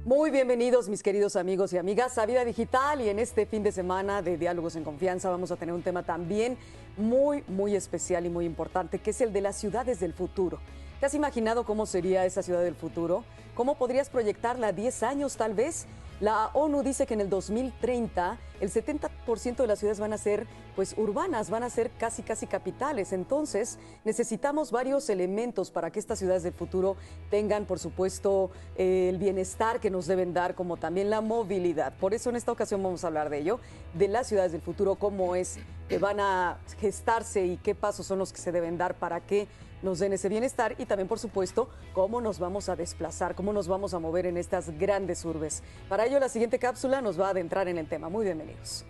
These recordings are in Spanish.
Muy bienvenidos mis queridos amigos y amigas a Vida Digital, y en este fin de semana de Diálogos en Confianza vamos a tener un tema también muy especial y muy importante, que es el de las ciudades del futuro. ¿Te has imaginado cómo sería esa ciudad del futuro? ¿Cómo podrías proyectarla a 10 años tal vez? La ONU dice que en el 2030 el 70% de las ciudades van a ser urbanas, van a ser casi capitales. Entonces necesitamos varios elementos para que estas ciudades del futuro tengan, por supuesto, el bienestar que nos deben dar, como también la movilidad. Por eso en esta ocasión vamos a hablar de ello, de las ciudades del futuro, cómo es que van a gestarse y qué pasos son los que se deben dar para que nos den ese bienestar, y también, por supuesto, cómo nos vamos a desplazar, cómo nos vamos a mover en estas grandes urbes. Para ello, la siguiente cápsula nos va a adentrar en el tema. Muy bienvenidos.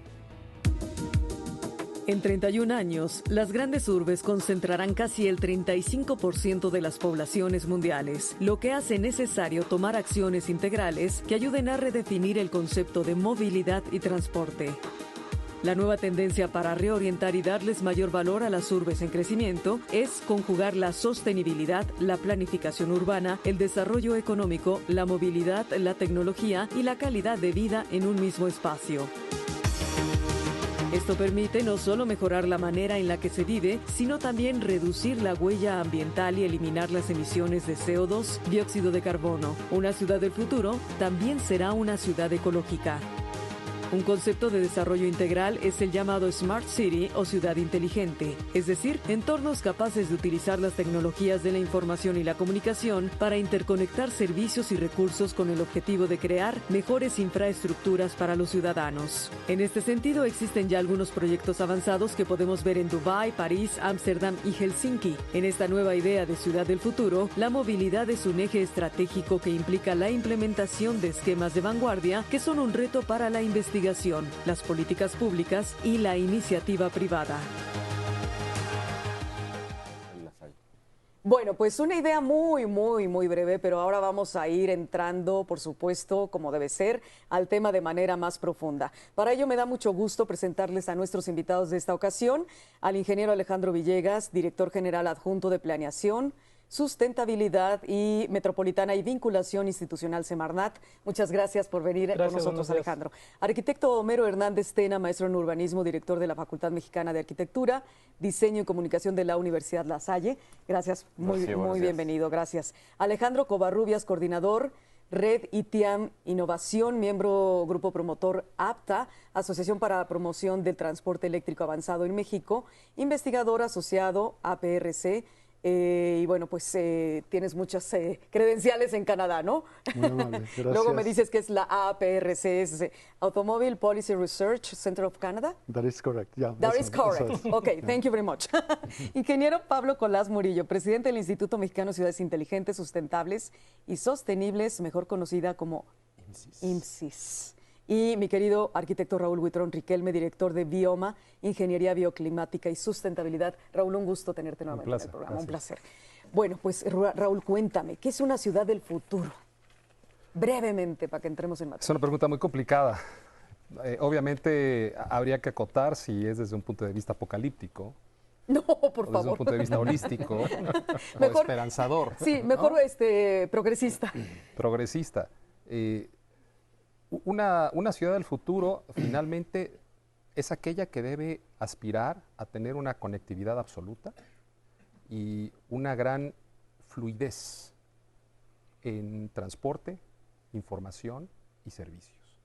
En 31 años, las grandes urbes concentrarán casi el 35% de las poblaciones mundiales, lo que hace necesario tomar acciones integrales que ayuden a redefinir el concepto de movilidad y transporte. La nueva tendencia para reorientar y darles mayor valor a las urbes en crecimiento es conjugar la sostenibilidad, la planificación urbana, el desarrollo económico, la movilidad, la tecnología y la calidad de vida en un mismo espacio. Esto permite no solo mejorar la manera en la que se vive, sino también reducir la huella ambiental y eliminar las emisiones de CO2, dióxido de carbono. Una ciudad del futuro también será una ciudad ecológica. Un concepto de desarrollo integral es el llamado Smart City o ciudad inteligente, es decir, entornos capaces de utilizar las tecnologías de la información y la comunicación para interconectar servicios y recursos con el objetivo de crear mejores infraestructuras para los ciudadanos. En este sentido, existen ya algunos proyectos avanzados que podemos ver en Dubái, París, Ámsterdam y Helsinki. En esta nueva idea de ciudad del futuro, la movilidad es un eje estratégico que implica la implementación de esquemas de vanguardia que son un reto para la investigación, las políticas públicas y la iniciativa privada. Bueno, pues una idea muy breve, pero ahora vamos a ir entrando, por supuesto, como debe ser, al tema de manera más profunda. Para ello me da mucho gusto presentarles a nuestros invitados de esta ocasión, al ingeniero Alejandro Villegas, director general adjunto de Planeación, Sustentabilidad y Metropolitana y Vinculación Institucional Semarnat. Muchas gracias por venir con nosotros, Alejandro. Arquitecto Homero Hernández Tena, maestro en urbanismo, director de la Facultad Mexicana de Arquitectura, Diseño y Comunicación de la Universidad La Salle. Gracias, muy bienvenido, gracias. Alejandro Covarrubias, coordinador Red ITIAM Innovación, miembro Grupo Promotor APTA, Asociación para la Promoción del Transporte Eléctrico Avanzado en México, investigador asociado APRC. Y bueno, pues tienes muchas credenciales en Canadá, ¿no? Muy amable, gracias. Luego me dices que es la APRC, es Automobile Policy Research Center of Canada. That is correct, yeah. That is correct. Okay, thank you very much. Ingeniero Pablo Colás Murillo, presidente del Instituto Mexicano de Ciudades Inteligentes, Sustentables y Sostenibles, mejor conocida como IMSIS. Y mi querido arquitecto Raúl Huitrón Riquelme, director de Bioma, Ingeniería Bioclimática y Sustentabilidad. Raúl, un gusto tenerte nuevamente en el programa, gracias. Un placer. Bueno, pues Raúl, cuéntame, ¿qué es una ciudad del futuro? Brevemente, para que entremos en materia. Es una pregunta muy complicada. Obviamente habría que acotar si es desde un punto de vista apocalíptico. No, por favor. Desde un punto de vista holístico mejor, o esperanzador. Sí, mejor ¿no? Progresista. Progresista. Una ciudad del futuro finalmente es aquella que debe aspirar a tener una conectividad absoluta y una gran fluidez en transporte, información y servicios.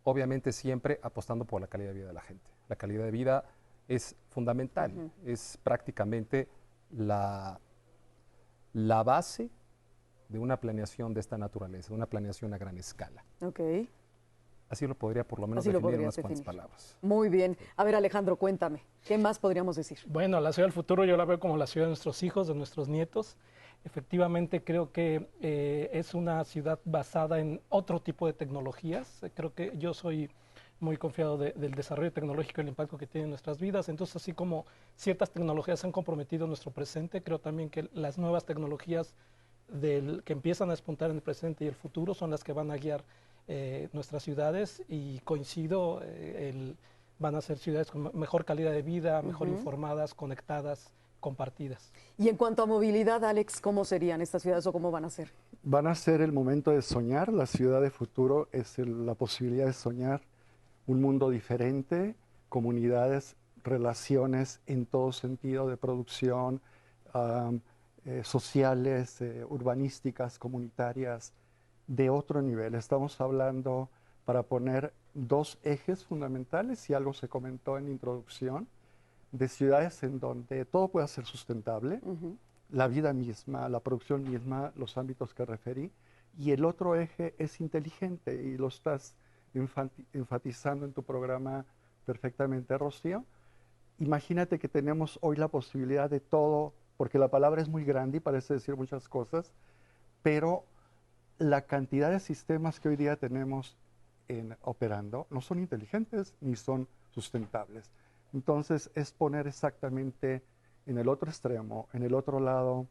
Obviamente siempre apostando por la calidad de vida de la gente. La calidad de vida es fundamental, es prácticamente la base de una planeación de esta naturaleza, de una planeación a gran escala. Okay. Así lo podría por lo menos definir en unas cuantas palabras. Muy bien. A ver, Alejandro, cuéntame, ¿qué más podríamos decir? Bueno, la ciudad del futuro yo la veo como la ciudad de nuestros hijos, de nuestros nietos. Efectivamente, creo que es una ciudad basada en otro tipo de tecnologías. Creo que yo soy muy confiado del desarrollo tecnológico y el impacto que tiene en nuestras vidas. Entonces, así como ciertas tecnologías han comprometido nuestro presente, creo también que las nuevas tecnologías que empiezan a despuntar en el presente y el futuro son las que van a guiar nuestras ciudades, y coincido, van a ser ciudades con mejor calidad de vida, mejor informadas, conectadas, compartidas. Y en cuanto a movilidad, Alex, ¿cómo serían estas ciudades o cómo van a ser? Van a ser el momento de soñar. La ciudad de futuro es la posibilidad de soñar un mundo diferente, comunidades, relaciones en todo sentido de producción, sociales, urbanísticas, comunitarias, de otro nivel. Estamos hablando, para poner dos ejes fundamentales, y algo se comentó en la introducción, de ciudades en donde todo pueda ser sustentable, la vida misma, la producción misma, los ámbitos que referí, y el otro eje es inteligente, y lo estás enfatizando en tu programa perfectamente, Rocío. Imagínate que tenemos hoy la posibilidad de todo, porque la palabra es muy grande y parece decir muchas cosas, pero la cantidad de sistemas que hoy día tenemos operando no son inteligentes ni son sustentables. Entonces es poner exactamente en el otro extremo, en el otro lado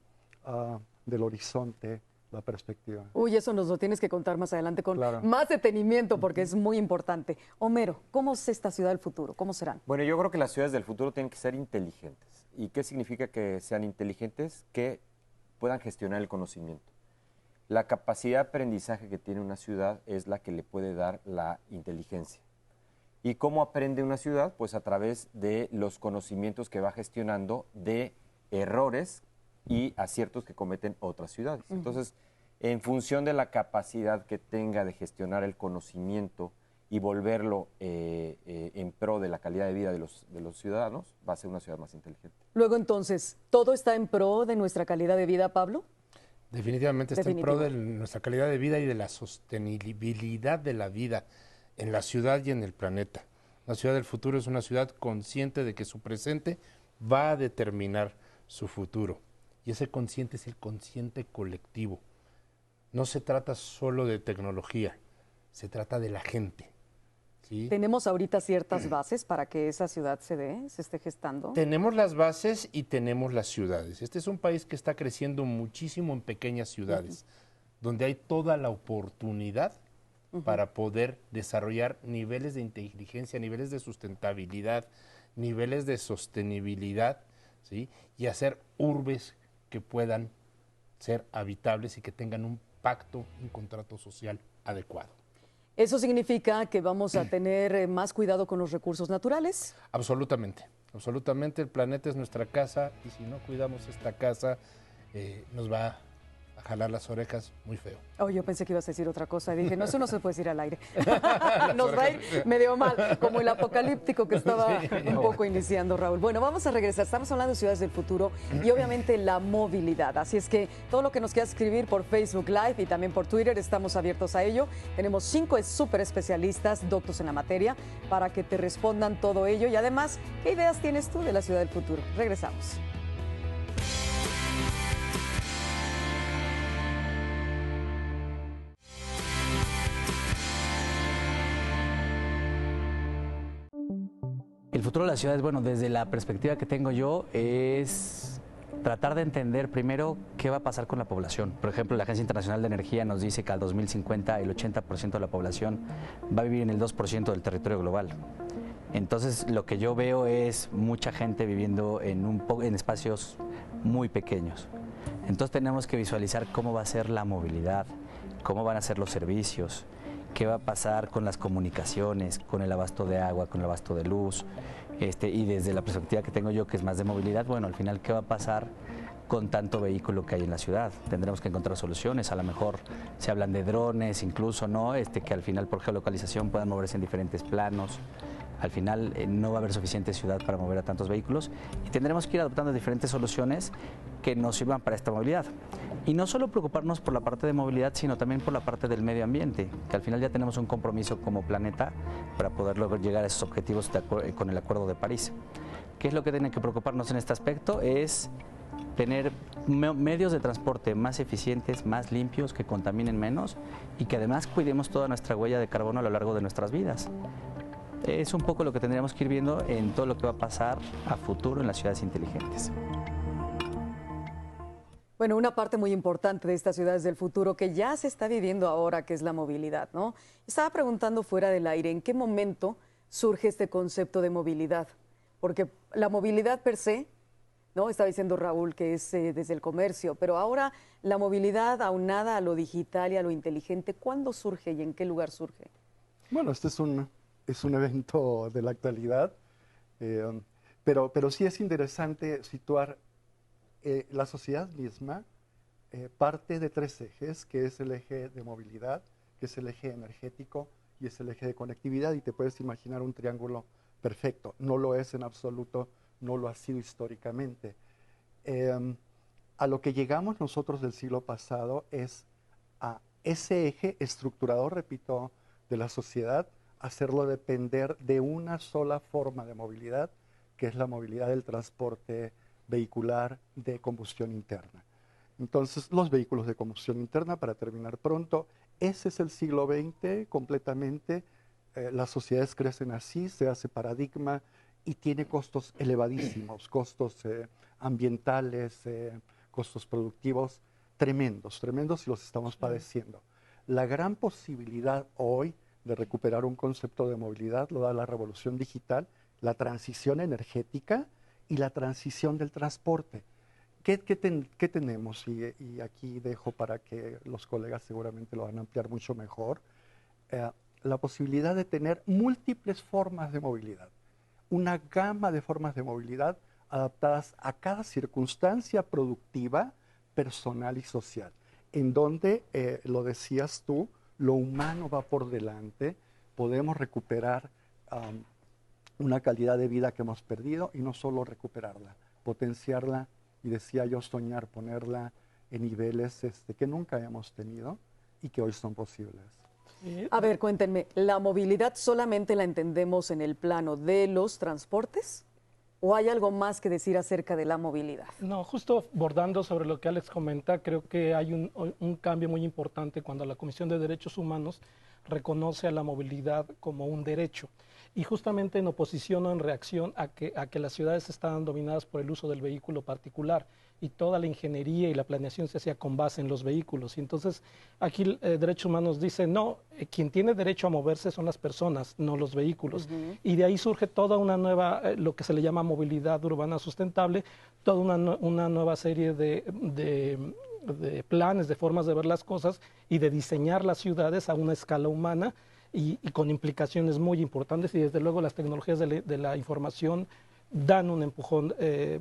del horizonte, la perspectiva. Uy, eso nos lo tienes que contar más adelante con Claro. más detenimiento porque es muy importante. Homero, ¿cómo es esta ciudad del futuro? ¿Cómo serán? Bueno, yo creo que las ciudades del futuro tienen que ser inteligentes. ¿Y qué significa que sean inteligentes? Que puedan gestionar el conocimiento. La capacidad de aprendizaje que tiene una ciudad es la que le puede dar la inteligencia. ¿Y cómo aprende una ciudad? Pues a través de los conocimientos que va gestionando de errores y aciertos que cometen otras ciudades. Entonces, en función de la capacidad que tenga de gestionar el conocimiento y volverlo en pro de la calidad de vida de los ciudadanos, va a ser una ciudad más inteligente. Luego entonces, ¿todo está en pro de nuestra calidad de vida, Pablo? Definitivamente está en pro de nuestra calidad de vida y de la sostenibilidad de la vida en la ciudad y en el planeta. La ciudad del futuro es una ciudad consciente de que su presente va a determinar su futuro. Y ese consciente es el consciente colectivo. No se trata solo de tecnología, se trata de la gente. ¿Sí? ¿Tenemos ahorita ciertas bases para que esa ciudad se esté gestando? Tenemos las bases y tenemos las ciudades. Este es un país que está creciendo muchísimo en pequeñas ciudades, donde hay toda la oportunidad para poder desarrollar niveles de inteligencia, niveles de sustentabilidad, niveles de sostenibilidad, ¿sí? Y hacer urbes que puedan ser habitables y que tengan un pacto, un contrato social adecuado. ¿Eso significa que vamos a tener más cuidado con los recursos naturales? Absolutamente, absolutamente. El planeta es nuestra casa y si no cuidamos esta casa, nos va a jalar las orejas muy feo. Oh, yo pensé que ibas a decir otra cosa. Dije, no, eso no se puede decir al aire. Nos va a ir medio mal, como el apocalíptico que estaba un poco iniciando, Raúl. Bueno, vamos a regresar. Estamos hablando de ciudades del futuro y obviamente la movilidad. Así es que todo lo que nos quieras escribir por Facebook Live y también por Twitter, estamos abiertos a ello. Tenemos 5 súper especialistas, doctos en la materia, para que te respondan todo ello. Y además, ¿qué ideas tienes tú de la ciudad del futuro? Regresamos. El futuro de la ciudad, bueno, desde la perspectiva que tengo yo, es tratar de entender primero qué va a pasar con la población. Por ejemplo, la Agencia Internacional de Energía nos dice que al 2050 el 80% de la población va a vivir en el 2% del territorio global. Entonces, lo que yo veo es mucha gente viviendo en espacios muy pequeños. Entonces, tenemos que visualizar cómo va a ser la movilidad, cómo van a ser los servicios, qué va a pasar con las comunicaciones, con el abasto de agua, con el abasto de luz, y desde la perspectiva que tengo yo, que es más de movilidad, bueno, al final, ¿qué va a pasar con tanto vehículo que hay en la ciudad? Tendremos que encontrar soluciones, a lo mejor se hablan de drones, incluso, ¿no? Que al final por geolocalización puedan moverse en diferentes planos. Al final no va a haber suficiente ciudad para mover a tantos vehículos y tendremos que ir adoptando diferentes soluciones que nos sirvan para esta movilidad. Y no solo preocuparnos por la parte de movilidad, sino también por la parte del medio ambiente, que al final ya tenemos un compromiso como planeta para poder lograr llegar a esos objetivos con el Acuerdo de París. ¿Qué es lo que tiene que preocuparnos en este aspecto? Es tener medios de transporte más eficientes, más limpios, que contaminen menos y que además cuidemos toda nuestra huella de carbono a lo largo de nuestras vidas. Es un poco lo que tendríamos que ir viendo en todo lo que va a pasar a futuro en las ciudades inteligentes. Bueno, una parte muy importante de estas ciudades del futuro que ya se está viviendo ahora, que es la movilidad, ¿no? Estaba preguntando fuera del aire, ¿en qué momento surge este concepto de movilidad? Porque la movilidad per se ¿no? Estaba diciendo Raúl que es desde el comercio, pero ahora la movilidad aunada a lo digital y a lo inteligente, ¿cuándo surge y en qué lugar surge? Bueno, este es un evento de la actualidad, pero sí es interesante situar la sociedad misma parte de tres ejes, que es el eje de movilidad, que es el eje energético y es el eje de conectividad, y te puedes imaginar un triángulo perfecto. No lo es en absoluto, no lo ha sido históricamente. A lo que llegamos nosotros del siglo pasado es a ese eje estructurador, repito, de la sociedad, hacerlo depender de una sola forma de movilidad, que es la movilidad del transporte vehicular de combustión interna. Entonces, los vehículos de combustión interna, para terminar pronto, ese es el siglo XX completamente. Las sociedades crecen así, se hace paradigma y tiene costos elevadísimos, costos ambientales, costos productivos tremendos, tremendos, y los estamos padeciendo. La gran posibilidad hoy de recuperar un concepto de movilidad lo da la revolución digital, la transición energética y la transición del transporte. ¿Qué tenemos? Y aquí dejo para que los colegas seguramente lo van a ampliar mucho mejor. La posibilidad de tener múltiples formas de movilidad, una gama de formas de movilidad adaptadas a cada circunstancia productiva, personal y social, en donde, lo decías tú, lo humano va por delante, podemos recuperar una calidad de vida que hemos perdido y no solo recuperarla, potenciarla y, decía yo, soñar, ponerla en niveles que nunca hemos tenido y que hoy son posibles. A ver, cuéntenme, ¿la movilidad solamente la entendemos en el plano de los transportes? ¿O hay algo más que decir acerca de la movilidad? No, justo bordando sobre lo que Alex comenta, creo que hay un cambio muy importante cuando la Comisión de Derechos Humanos reconoce a la movilidad como un derecho. Y justamente en oposición o en reacción a que las ciudades estaban dominadas por el uso del vehículo particular y toda la ingeniería y la planeación se hacía con base en los vehículos. Y entonces aquí Derechos Humanos dice, no, quien tiene derecho a moverse son las personas, no los vehículos. Y de ahí surge toda una nueva, lo que se le llama movilidad urbana sustentable, toda una nueva serie de planes, de formas de ver las cosas y de diseñar las ciudades a una escala humana y con implicaciones muy importantes. Y desde luego las tecnologías de la información dan un empujón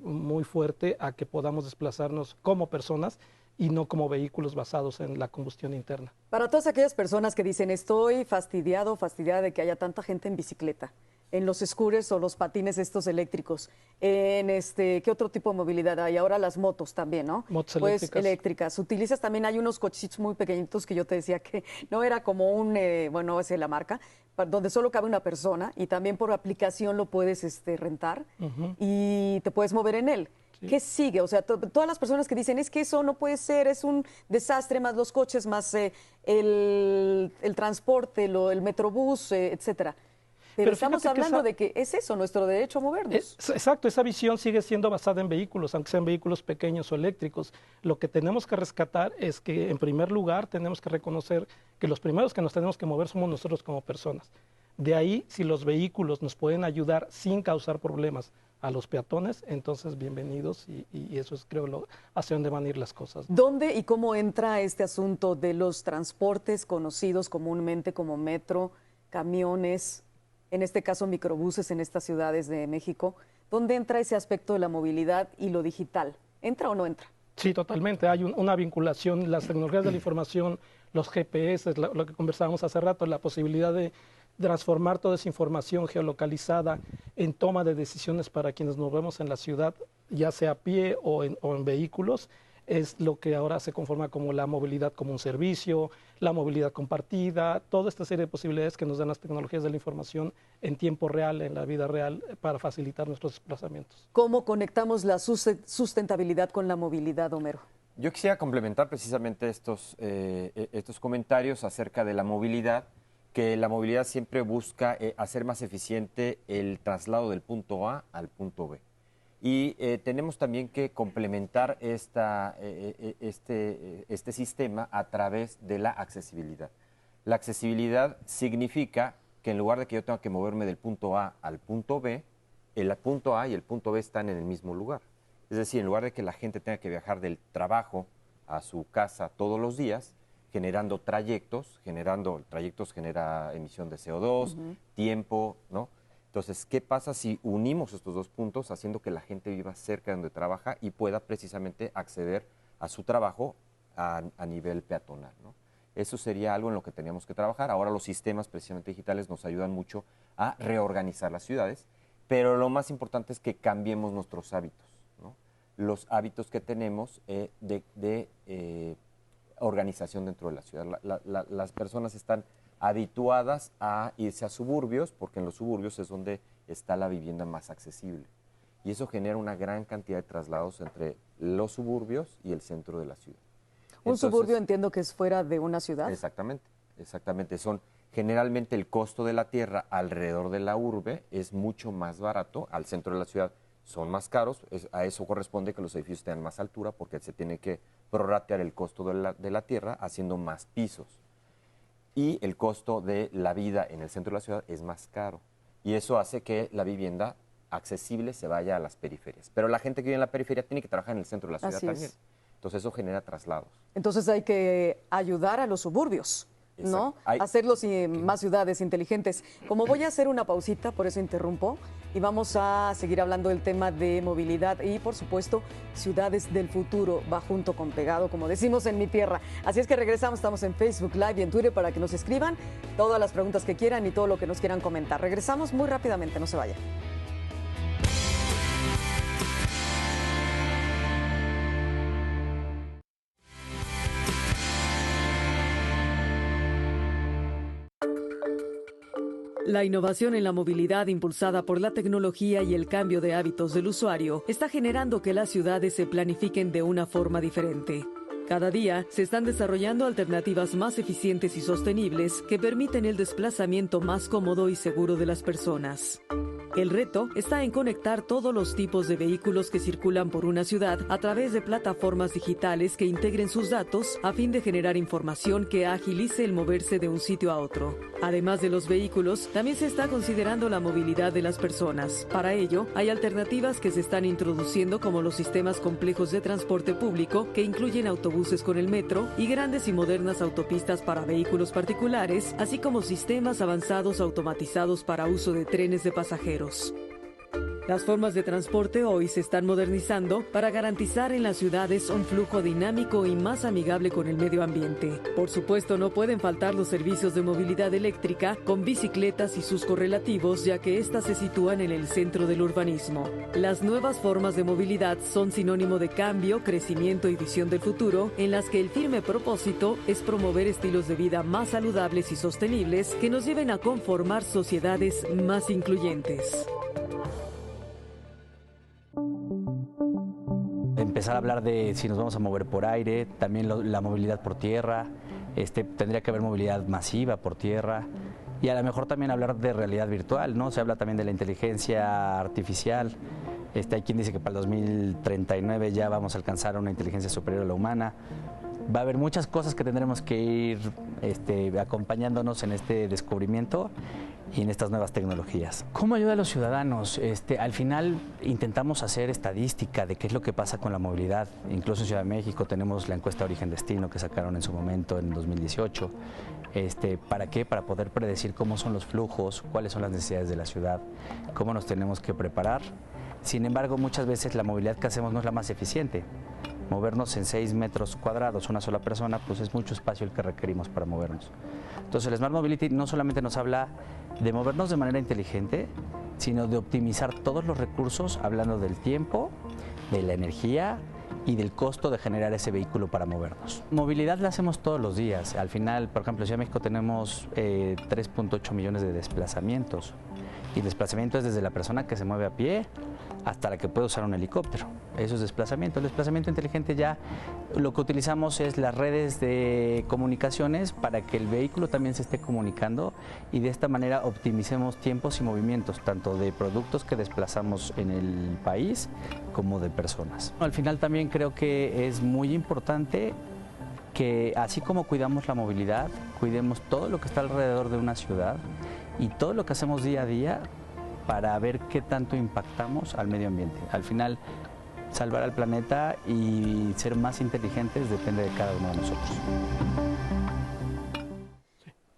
muy fuerte a que podamos desplazarnos como personas y no como vehículos basados en la combustión interna. Para todas aquellas personas que dicen, estoy fastidiado o fastidiada de que haya tanta gente en bicicleta, en los scooters o los patines estos eléctricos, en ¿qué otro tipo de movilidad hay? Ahora las motos también, ¿no? Motos pues eléctricas. Eléctricas. Utilizas también, hay unos cochecitos muy pequeñitos que yo te decía que no era como un, bueno, esa es la marca, donde solo cabe una persona y también por aplicación lo puedes rentar y te puedes mover en él. Sí. ¿Qué sigue? O sea, todas las personas que dicen, es que eso no puede ser, es un desastre, más los coches, más el transporte, el metrobús, etcétera. Pero estamos hablando de que es eso, nuestro derecho a movernos. Exacto, esa visión sigue siendo basada en vehículos, aunque sean vehículos pequeños o eléctricos. Lo que tenemos que rescatar es que, en primer lugar, tenemos que reconocer que los primeros que nos tenemos que mover somos nosotros como personas. De ahí, si los vehículos nos pueden ayudar sin causar problemas a los peatones, entonces bienvenidos y eso es, creo, hacia dónde van a ir las cosas. ¿Dónde y cómo entra este asunto de los transportes conocidos comúnmente como metro, camiones, en este caso microbuses en estas ciudades de México? ¿Dónde entra ese aspecto de la movilidad y lo digital? ¿Entra o no entra? Sí, totalmente. Hay una vinculación, las tecnologías de la información, los GPS, lo que conversábamos hace rato, la posibilidad de transformar toda esa información geolocalizada en toma de decisiones para quienes nos vemos en la ciudad, ya sea a pie o en vehículos, es lo que ahora se conforma como la movilidad como un servicio, la movilidad compartida, toda esta serie de posibilidades que nos dan las tecnologías de la información en tiempo real, en la vida real, para facilitar nuestros desplazamientos. ¿Cómo conectamos la sustentabilidad con la movilidad, Homero? Yo quisiera complementar precisamente estos comentarios acerca de la movilidad, que la movilidad siempre busca hacer más eficiente el traslado del punto A al punto B. Y tenemos también que complementar este sistema a través de la accesibilidad. La accesibilidad significa que en lugar de que yo tenga que moverme del punto A al punto B, el punto A y el punto B están en el mismo lugar. Es decir, en lugar de que la gente tenga que viajar del trabajo a su casa todos los días, generando trayectos genera emisión de CO2, tiempo, ¿no? Entonces, ¿qué pasa si unimos estos dos puntos haciendo que la gente viva cerca de donde trabaja y pueda precisamente acceder a su trabajo a nivel peatonal, ¿no? Eso sería algo en lo que teníamos que trabajar. Ahora los sistemas precisamente digitales nos ayudan mucho a reorganizar las ciudades, pero lo más importante es que cambiemos nuestros hábitos, ¿no? Los hábitos que tenemos de organización dentro de la ciudad. Las personas están habituadas a irse a suburbios, porque en los suburbios es donde está la vivienda más accesible. Y eso genera una gran cantidad de traslados entre los suburbios y el centro de la ciudad. Un suburbio entiendo que es fuera de una ciudad. Exactamente, exactamente. Generalmente el costo de la tierra alrededor de la urbe es mucho más barato, al centro de la ciudad son más caros, a eso corresponde que los edificios tengan más altura porque se tiene que prorratear el costo de la tierra haciendo más pisos. Y el costo de la vida en el centro de la ciudad es más caro. Y eso hace que la vivienda accesible se vaya a las periferias. Pero la gente que vive en la periferia tiene que trabajar en el centro de la ciudad también. Entonces eso genera traslados. Entonces hay que ayudar a los suburbios, ¿no? Hacerlos más ciudades inteligentes. Como voy a hacer una pausita, por eso interrumpo, y vamos a seguir hablando del tema de movilidad y, por supuesto, ciudades del futuro, va junto con pegado, como decimos en mi tierra. Así es que regresamos, estamos en Facebook Live y en Twitter para que nos escriban todas las preguntas que quieran y todo lo que nos quieran comentar. Regresamos muy rápidamente, no se vayan. La innovación en la movilidad impulsada por la tecnología y el cambio de hábitos del usuario está generando que las ciudades se planifiquen de una forma diferente. Cada día se están desarrollando alternativas más eficientes y sostenibles que permiten el desplazamiento más cómodo y seguro de las personas. El reto está en conectar todos los tipos de vehículos que circulan por una ciudad a través de plataformas digitales que integren sus datos a fin de generar información que agilice el moverse de un sitio a otro. Además de los vehículos, también se está considerando la movilidad de las personas. Para ello, hay alternativas que se están introduciendo como los sistemas complejos de transporte público que incluyen autobuses con el metro y grandes y modernas autopistas para vehículos particulares, así como sistemas avanzados automatizados para uso de trenes de pasajeros. Las formas de transporte hoy se están modernizando para garantizar en las ciudades un flujo dinámico y más amigable con el medio ambiente. Por supuesto, no pueden faltar los servicios de movilidad eléctrica con bicicletas y sus correlativos, ya que éstas se sitúan en el centro del urbanismo. Las nuevas formas de movilidad son sinónimo de cambio, crecimiento y visión del futuro, en las que el firme propósito es promover estilos de vida más saludables y sostenibles que nos lleven a conformar sociedades más incluyentes. Empezar a hablar de si nos vamos a mover por aire, también la movilidad por tierra, tendría que haber movilidad masiva por tierra y a lo mejor también hablar de realidad virtual, ¿no? Se habla también de la inteligencia artificial, hay quien dice que para el 2039 ya vamos a alcanzar una inteligencia superior a la humana. Va a haber muchas cosas que tendremos que ir acompañándonos en este descubrimiento y en estas nuevas tecnologías. ¿Cómo ayuda a los ciudadanos? Al final intentamos hacer estadística de qué es lo que pasa con la movilidad. Incluso en Ciudad de México tenemos la encuesta Origen-Destino que sacaron en su momento en 2018. ¿Para qué? Para poder predecir cómo son los flujos, cuáles son las necesidades de la ciudad, cómo nos tenemos que preparar. Sin embargo, muchas veces la movilidad que hacemos no es la más eficiente. Movernos en 6 metros cuadrados una sola persona, pues es mucho espacio el que requerimos para movernos. Entonces el Smart Mobility no solamente nos habla de movernos de manera inteligente, sino de optimizar todos los recursos, hablando del tiempo, de la energía y del costo de generar ese vehículo para movernos. Movilidad la hacemos todos los días. Al final, por ejemplo, en Ciudad de México tenemos 3.8 millones de desplazamientos. Y el desplazamiento es desde la persona que se mueve a pie hasta la que puede usar un helicóptero. Eso es desplazamiento. El desplazamiento inteligente ya lo que utilizamos es las redes de comunicaciones para que el vehículo también se esté comunicando y de esta manera optimicemos tiempos y movimientos, tanto de productos que desplazamos en el país como de personas. Al final también creo que es muy importante que así como cuidamos la movilidad, cuidemos todo lo que está alrededor de una ciudad y todo lo que hacemos día a día para ver qué tanto impactamos al medio ambiente. Al final, salvar al planeta y ser más inteligentes depende de cada uno de nosotros.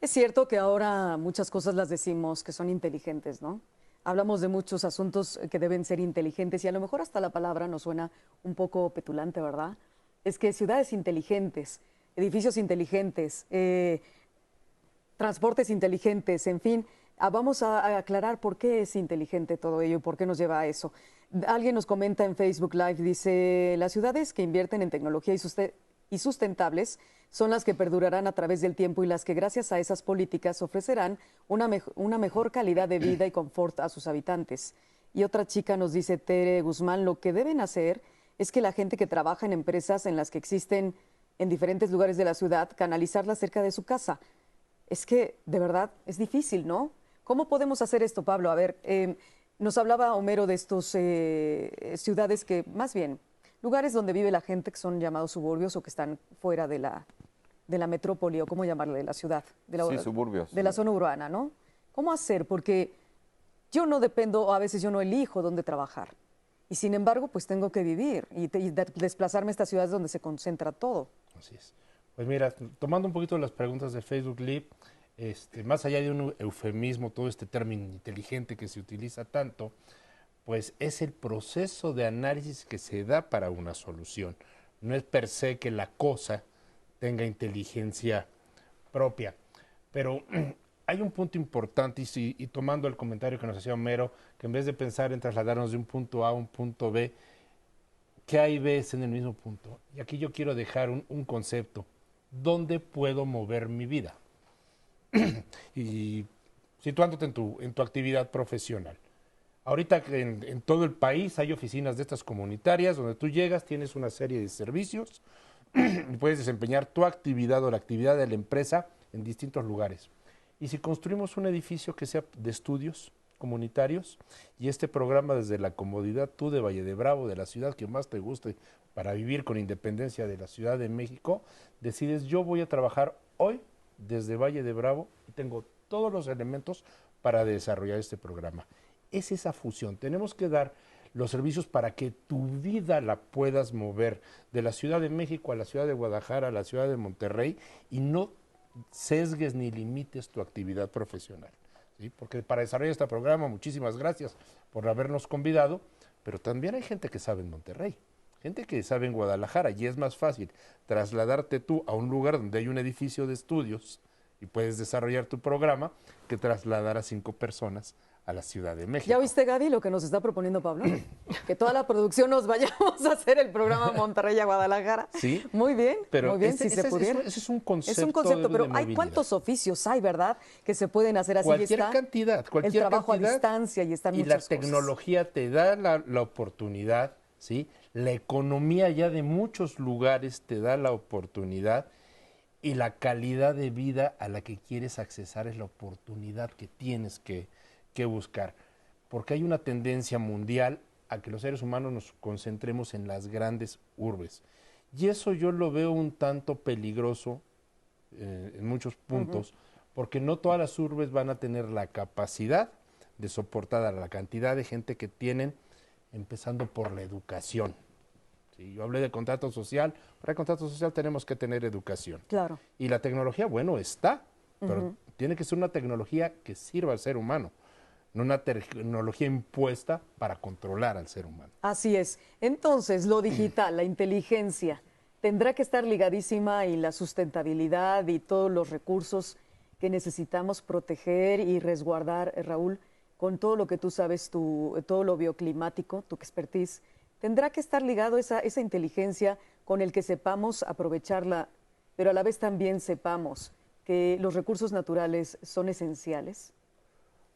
Es cierto que ahora muchas cosas las decimos que son inteligentes, ¿no? Hablamos de muchos asuntos que deben ser inteligentes y a lo mejor hasta la palabra nos suena un poco petulante, ¿verdad? Es que ciudades inteligentes, edificios inteligentes, transportes inteligentes, en fin, vamos a aclarar por qué es inteligente todo ello y por qué nos lleva a eso. Alguien nos comenta en Facebook Live, dice, las ciudades que invierten en tecnología y sustentables son las que perdurarán a través del tiempo y las que gracias a esas políticas ofrecerán una mejor calidad de vida y confort a sus habitantes. Y otra chica nos dice, Tere Guzmán, lo que deben hacer es que la gente que trabaja en empresas en las que existen en diferentes lugares de la ciudad, canalizarla cerca de su casa. Es que, de verdad, es difícil, ¿no? ¿Cómo podemos hacer esto, Pablo? A ver, nos hablaba Homero de estos ciudades que, más bien, lugares donde vive la gente que son llamados suburbios o que están fuera de la metrópoli o cómo llamarle, de la ciudad. Sí, suburbios. De la zona urbana, ¿no? ¿Cómo hacer? Porque yo no dependo, o a veces yo no elijo dónde trabajar. Y sin embargo, pues tengo que vivir y desplazarme a estas ciudades donde se concentra todo. Así es. Pues mira, tomando un poquito las preguntas de Facebook Live, más allá de un eufemismo, todo este término inteligente que se utiliza tanto, pues es el proceso de análisis que se da para una solución. No es per se que la cosa tenga inteligencia propia. Pero hay un punto importante y tomando el comentario que nos hacía Homero, que en vez de pensar en trasladarnos de un punto A a un punto B, ¿qué hay ves en el mismo punto? Y aquí yo quiero dejar un concepto. ¿Dónde puedo mover mi vida? Y situándote en tu actividad profesional. Ahorita en todo el país hay oficinas de estas comunitarias donde tú llegas, tienes una serie de servicios y puedes desempeñar tu actividad o la actividad de la empresa en distintos lugares. Y si construimos un edificio que sea de estudios comunitarios y este programa desde la comodidad tú de Valle de Bravo, de la ciudad que más te guste para vivir con independencia de la Ciudad de México, decides yo voy a trabajar hoy desde Valle de Bravo y tengo todos los elementos para desarrollar este programa. Es esa fusión. Tenemos que dar los servicios para que tu vida la puedas mover de la Ciudad de México a la Ciudad de Guadalajara, a la Ciudad de Monterrey y no sesgues ni limites tu actividad profesional. ¿Sí? Porque para desarrollar este programa, muchísimas gracias por habernos convidado, pero también hay gente que sabe en Monterrey, gente que sabe en Guadalajara y es más fácil trasladarte tú a un lugar donde hay un edificio de estudios y puedes desarrollar tu programa que trasladar a 5 personas a la Ciudad de México. ¿Ya viste, Gaby, lo que nos está proponiendo Pablo? Que toda la producción nos vayamos a hacer el programa Monterrey a Guadalajara. Sí. Muy bien, pero muy bien, si se pudiera. Ese es un concepto. Es un concepto, pero de hay cuántos oficios hay, ¿verdad? Que se pueden hacer así. Cualquier está cantidad, cualquier el trabajo cantidad, a distancia y están y muchas la cosas. tecnología te da la oportunidad, ¿sí? La economía ya de muchos lugares te da la oportunidad y la calidad de vida a la que quieres accesar es la oportunidad que tienes que buscar. Porque hay una tendencia mundial a que los seres humanos nos concentremos en las grandes urbes. Y eso yo lo veo un tanto peligroso en muchos puntos, porque no todas las urbes van a tener la capacidad de soportar a la cantidad de gente que tienen, empezando por la educación. Sí, yo hablé de contrato social, para el contrato social tenemos que tener educación. Claro. Y la tecnología, bueno, está, pero tiene que ser una tecnología que sirva al ser humano, no una tecnología impuesta para controlar al ser humano. Así es. Entonces, lo digital, la inteligencia, tendrá que estar ligadísima y la sustentabilidad y todos los recursos que necesitamos proteger y resguardar, Raúl, con todo lo que tú sabes, todo lo bioclimático, tu expertise, tendrá que estar ligado esa inteligencia con el que sepamos aprovecharla, pero a la vez también sepamos que los recursos naturales son esenciales.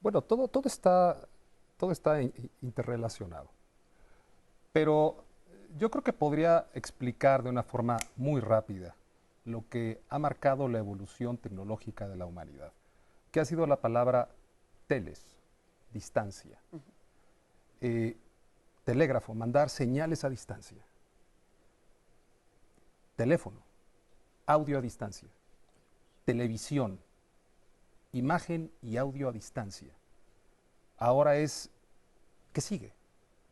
Bueno, todo está interrelacionado. Pero yo creo que podría explicar de una forma muy rápida lo que ha marcado la evolución tecnológica de la humanidad, que ha sido la palabra teles, distancia. Telégrafo, mandar señales a distancia. Teléfono, audio a distancia. Televisión, imagen y audio a distancia. Ahora es, ¿qué sigue?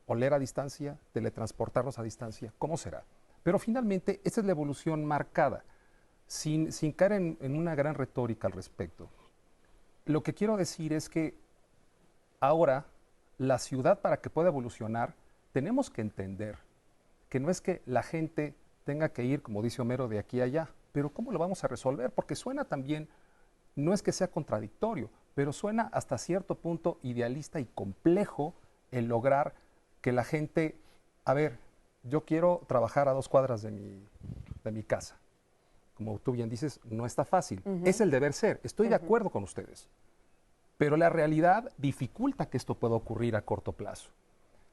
oler a distancia, teletransportarnos a distancia, ¿cómo será? Pero finalmente, esta es la evolución marcada, sin caer en una gran retórica al respecto. Lo que quiero decir es que ahora la ciudad, para que pueda evolucionar, tenemos que entender que no es que la gente tenga que ir, como dice Homero, de aquí a allá, pero ¿cómo lo vamos a resolver? Porque suena también, no es que sea contradictorio, pero suena hasta cierto punto idealista y complejo el lograr que la gente, a ver, yo quiero trabajar a 2 cuadras de mi casa. Como tú bien dices, no está fácil. Es el deber ser, estoy de acuerdo con ustedes. Pero la realidad dificulta que esto pueda ocurrir a corto plazo.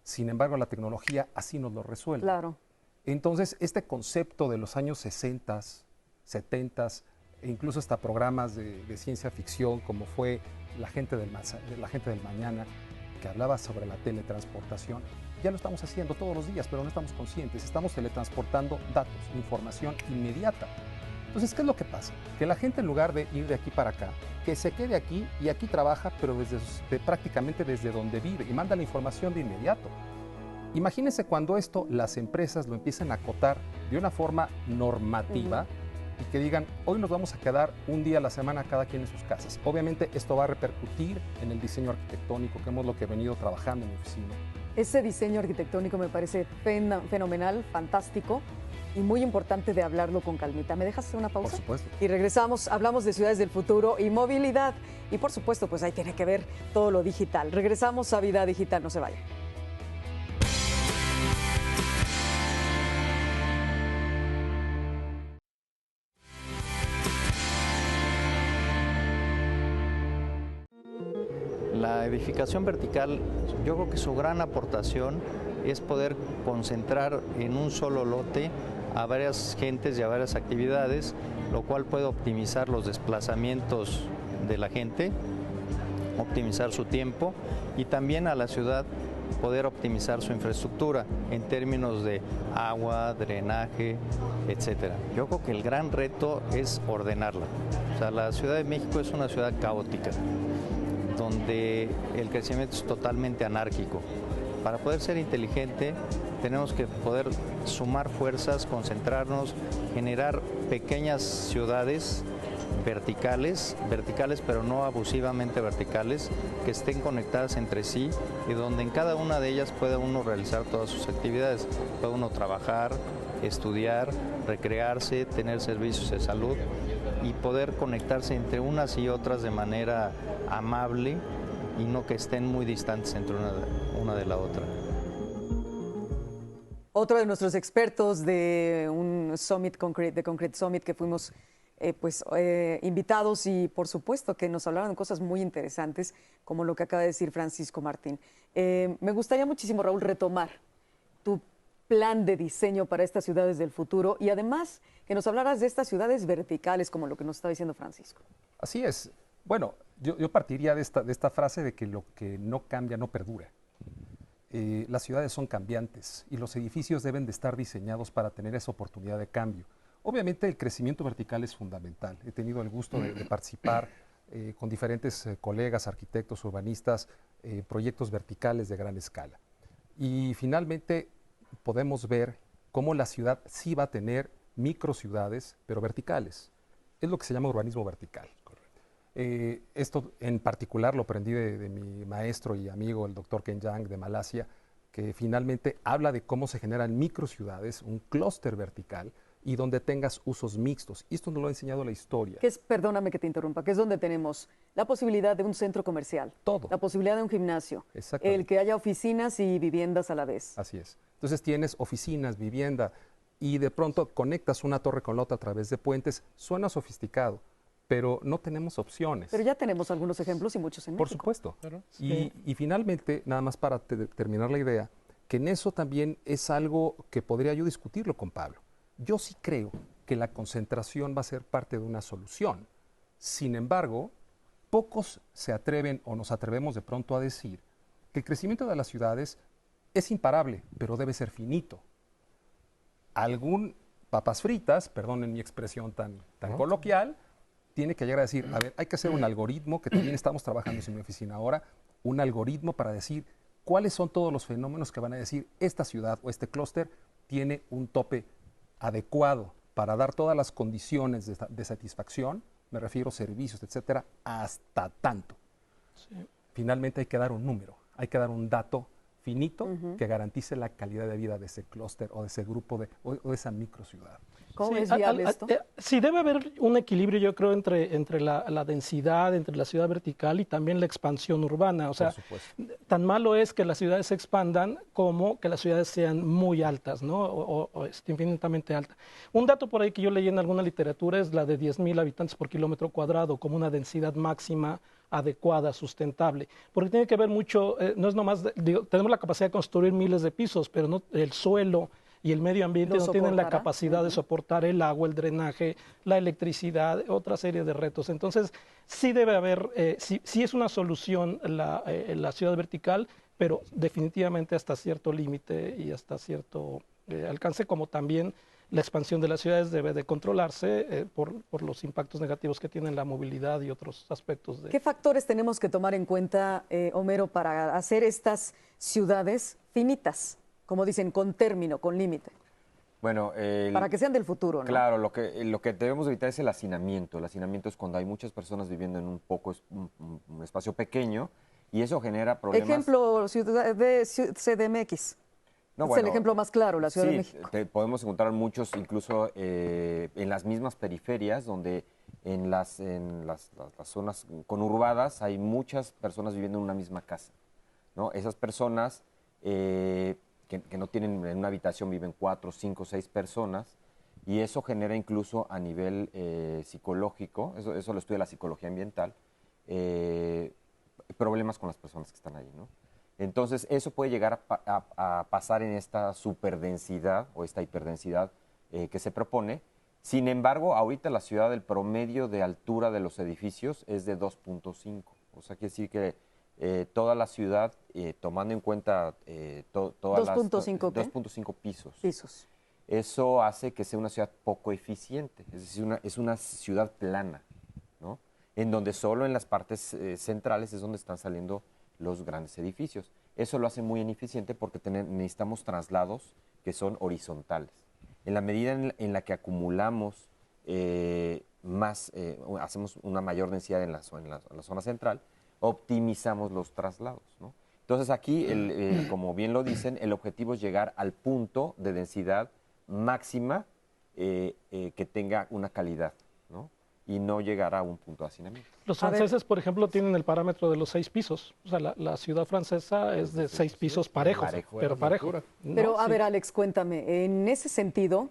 Sin embargo, la tecnología así nos lo resuelve. Claro. Entonces, este concepto de los años 60, 70, e incluso hasta programas de ciencia ficción, como fue la gente del mañana, que hablaba sobre la teletransportación, ya lo estamos haciendo todos los días, pero no estamos conscientes. Estamos teletransportando datos, información inmediata. Entonces, ¿qué es lo que pasa? Que la gente, en lugar de ir de aquí para acá, que se quede aquí y aquí trabaja, pero prácticamente desde donde vive y manda la información de inmediato. Imagínense cuando esto las empresas lo empiecen a acotar de una forma normativa y que digan, hoy nos vamos a quedar un día a la semana cada quien en sus casas. Obviamente esto va a repercutir en el diseño arquitectónico, que es lo que he venido trabajando en mi oficina. Ese diseño arquitectónico me parece fenomenal, fantástico y muy importante de hablarlo con calmita. ¿Me dejas hacer una pausa? Por supuesto. Y regresamos, hablamos de ciudades del futuro y movilidad. Y por supuesto, pues ahí tiene que ver todo lo digital. Regresamos a Vida Digital, no se vayan. La edificación vertical, yo creo que su gran aportación es poder concentrar en un solo lote a varias gentes y a varias actividades, lo cual puede optimizar los desplazamientos de la gente, optimizar su tiempo y también a la ciudad poder optimizar su infraestructura en términos de agua, drenaje, etcétera. Yo creo que el gran reto es ordenarla. O sea, la Ciudad de México es una ciudad caótica, donde el crecimiento es totalmente anárquico. Para poder ser inteligente tenemos que poder sumar fuerzas, concentrarnos, generar pequeñas ciudades verticales pero no abusivamente verticales, que estén conectadas entre sí y donde en cada una de ellas pueda uno realizar todas sus actividades. Puede uno trabajar, estudiar, recrearse, tener servicios de salud y poder conectarse entre unas y otras de manera amable y no que estén muy distantes entre una de la otra. Otro de nuestros expertos de un Summit de Concrete Summit que fuimos invitados y por supuesto que nos hablaron de cosas muy interesantes como lo que acaba de decir Francisco Martín. Me gustaría muchísimo, Raúl, retomar tu plan de diseño para estas ciudades del futuro y además que nos hablaras de estas ciudades verticales como lo que nos está diciendo Francisco. Así es. Bueno, yo partiría de esta frase de que lo que no cambia no perdura. Las ciudades son cambiantes y los edificios deben de estar diseñados para tener esa oportunidad de cambio. Obviamente el crecimiento vertical es fundamental. He tenido el gusto de participar con diferentes colegas, arquitectos, urbanistas, proyectos verticales de gran escala. Y finalmente podemos ver cómo la ciudad sí va a tener microciudades, pero verticales. Es lo que se llama urbanismo vertical. Esto en particular lo aprendí de mi maestro y amigo, el doctor Ken Yang de Malasia, que finalmente habla de cómo se generan microciudades, un clúster vertical, y donde tengas usos mixtos. Y esto nos lo ha enseñado la historia. Que es, perdóname que te interrumpa, que es donde tenemos la posibilidad de un centro comercial. Todo. La posibilidad de un gimnasio. El que haya oficinas y viviendas a la vez. Así es. Entonces tienes oficinas, vivienda, y de pronto conectas una torre con la otra a través de puentes. Suena sofisticado, pero no tenemos opciones. Pero ya tenemos algunos ejemplos y muchos en México. Por supuesto. Claro. Y finalmente, nada más para terminar la idea, que en eso también es algo que podría yo discutirlo con Pablo. Yo sí creo que la concentración va a ser parte de una solución. Sin embargo, pocos se atreven o nos atrevemos de pronto a decir que el crecimiento de las ciudades es imparable, pero debe ser finito. Algún papas fritas, perdonen mi expresión tan coloquial, tiene que llegar a decir, a ver, hay que hacer un algoritmo, que también estamos trabajando en mi oficina ahora, un algoritmo para decir ¿cuáles son todos los fenómenos que van a decir esta ciudad o este clúster tiene un tope adecuado para dar todas las condiciones de satisfacción? Me refiero a servicios, etcétera, hasta tanto. Sí. Finalmente hay que dar un número, hay que dar un dato finito que garantice la calidad de vida de ese clúster o de ese grupo o de esa microciudad. ¿Cómo Sí, es viable esto? Sí, debe haber un equilibrio, yo creo, entre la densidad, entre la ciudad vertical y también la expansión urbana. O sea, Por supuesto. tan malo es que las ciudades se expandan como que las ciudades sean muy altas, ¿no? O infinitamente altas. Un dato por ahí que yo leí en alguna literatura es la de 10,000 habitantes por kilómetro cuadrado como una densidad máxima adecuada, sustentable, porque tiene que ver mucho, no es nomás, tenemos la capacidad de construir miles de pisos, pero no, el suelo y el medio ambiente no tienen la capacidad de soportar el agua, el drenaje, la electricidad, otra serie de retos. Entonces, sí debe haber, sí es una solución la ciudad vertical, pero definitivamente hasta cierto límite y hasta cierto alcance, como también la expansión de las ciudades debe de controlarse por los impactos negativos que tienen la movilidad y otros aspectos. ¿Qué factores tenemos que tomar en cuenta, Homero, para hacer estas ciudades finitas? Como dicen, con término, con límite. Bueno, para que sean del futuro, ¿no? Claro, lo que debemos evitar es el hacinamiento. El hacinamiento es cuando hay muchas personas viviendo en un espacio pequeño y eso genera problemas. Ejemplo, ciudad de CDMX. No, es el ejemplo más claro, la Ciudad de México. Podemos encontrar muchos, incluso en las mismas periferias, donde en las zonas conurbadas hay muchas personas viviendo en una misma casa, ¿no? Esas personas que no tienen en una habitación, viven 4, 5, 6 personas, y eso genera incluso a nivel psicológico, eso lo estudia la psicología ambiental, problemas con las personas que están ahí, ¿no? Entonces, eso puede llegar a pasar en esta superdensidad o esta hiperdensidad que se propone. Sin embargo, ahorita la ciudad, el promedio de altura de los edificios es de 2.5. O sea, quiere decir que toda la ciudad, tomando en cuenta todas 2.5 pisos. Eso hace que sea una ciudad poco eficiente, es decir, es una ciudad plana, ¿no? En donde solo en las partes centrales es donde están saliendo los grandes edificios. Eso lo hace muy ineficiente porque necesitamos traslados que son horizontales. En la medida en la que acumulamos hacemos una mayor densidad en la zona central, optimizamos los traslados, ¿no? Entonces aquí, como bien lo dicen, el objetivo es llegar al punto de densidad máxima que tenga una calidad, ¿no? Y no llegar a un punto de hacinamiento. Los franceses, por ejemplo, tienen el parámetro de los 6 pisos. O sea, la ciudad francesa es de 6 pisos parejos, pero parejo. Pero, a ver, Alex, cuéntame, en ese sentido,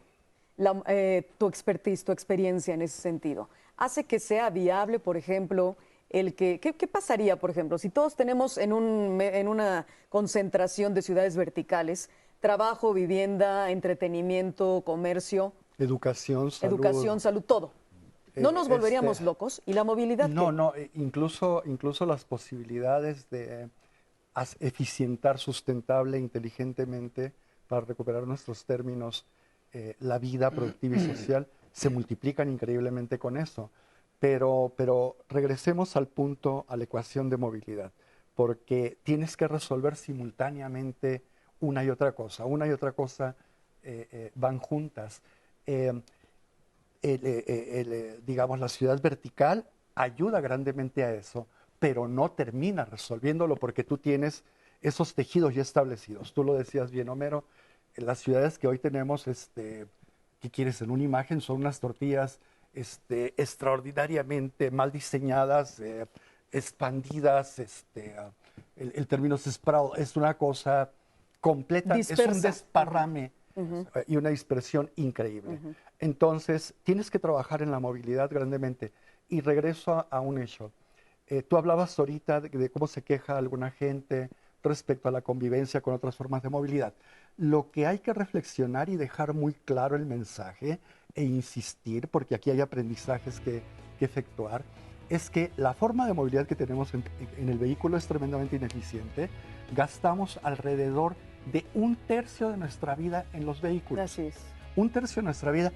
tu expertise, tu experiencia en ese sentido, ¿hace que sea viable, por ejemplo, ¿qué pasaría, por ejemplo, si todos tenemos en una concentración de ciudades verticales, trabajo, vivienda, entretenimiento, comercio? Educación, salud, todo. ¿No nos volveríamos locos? ¿Y la movilidad? No, incluso las posibilidades de eficientar sustentable, inteligentemente, para recuperar nuestros términos, la vida productiva y social, se multiplican increíblemente con eso. Pero regresemos al punto, a la ecuación de movilidad, porque tienes que resolver simultáneamente una y otra cosa. Una y otra cosa van juntas. Digamos, la ciudad vertical ayuda grandemente a eso, pero no termina resolviéndolo porque tú tienes esos tejidos ya establecidos. Tú lo decías bien, Homero, las ciudades que hoy tenemos, ¿qué quieres en una imagen? Son unas tortillas extraordinariamente mal diseñadas, expandidas, el término es sprawl, es una cosa completa, dispersa. Es un desparrame. Y una dispersión increíble. Entonces, tienes que trabajar en la movilidad grandemente. Y regreso a un hecho. Tú hablabas ahorita de cómo se queja alguna gente respecto a la convivencia con otras formas de movilidad. Lo que hay que reflexionar y dejar muy claro el mensaje e insistir, porque aquí hay aprendizajes que efectuar, es que la forma de movilidad que tenemos en el vehículo es tremendamente ineficiente. Gastamos alrededor de 1/3 de nuestra vida en los vehículos. Así es. 1/3 de nuestra vida